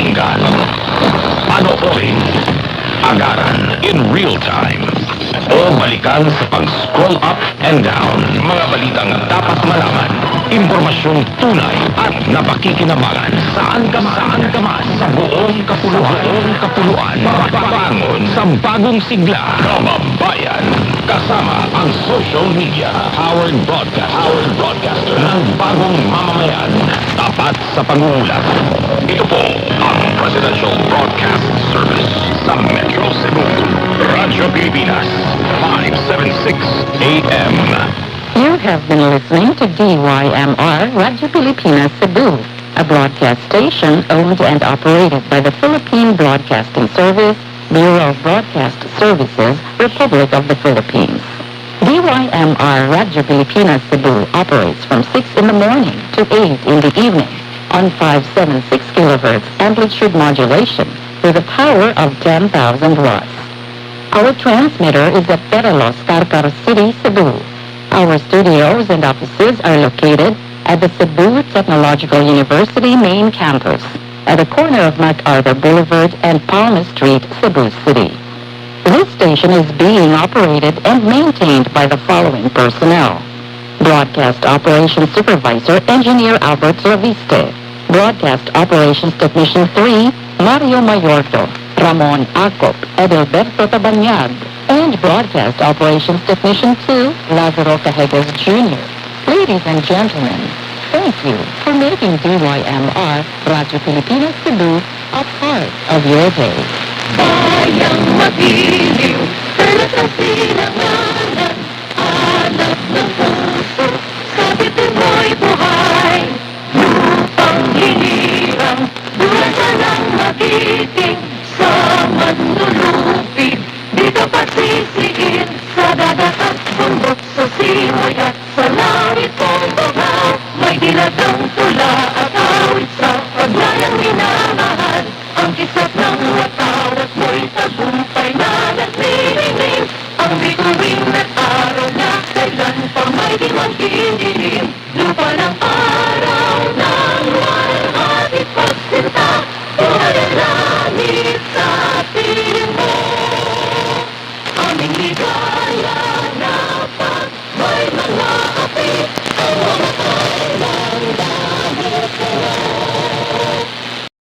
pakinggan, panoorin, agaran in real time, o balikan sa pag-scroll up and down. Mga balitang dapat malaman, impormasyong tunay at napakikinabangan saan ka man sa buong kapuluan. Papangon sa bagong sigla, kababayan, kasama ang social media, Howard Broadcaster ng bagong mamamayan, tapat sa pangulat. Ito po ang Presidential Broadcast Service sa Metro Cebu, Radyo Pilipinas, 576 AM. You have been listening to DYMR Radio Pilipinas Cebu, a broadcast station owned and operated by the Philippine Broadcasting Service, Bureau of Broadcast Services, Republic of the Philippines. DYMR Radio Pilipinas Cebu operates from 6 in the morning to 8 in the evening on 576 kHz amplitude modulation with a power of 10,000 watts. Our transmitter is at Perelos, Carcar City, Cebu. Our studios and offices are located at the Cebu Technological University main campus, at the corner of MacArthur Boulevard and Palma Street, Cebu City. This station is being operated and maintained by the following personnel: Broadcast Operations Supervisor, Engineer Albert Laviste; Broadcast Operations Technician 3, Mario Mayorto; Ramon Acop, Edelberto Tabanyag; and Broadcast Operations Technician 2, Lazaro Cajegas Jr. Ladies and gentlemen, thank you for making DYMR Radio Pilipinas Cebu a part of your day. Bayang magiliw, pero sa sinangalan, anak ng puso, sabit mo'y buhay. Lupang hinirang, bulan ka ng magiting, sa manlulupig, di ka pagsisiin, sa dagat at bundok, sa simoy at sa langit kong babaw, may dilagang tula at awit sa paglayang minamahal, ang kisap ng watawat mo'y tagumpay na naglililim, ang bituin at araw na kailan pa may di magdidilim.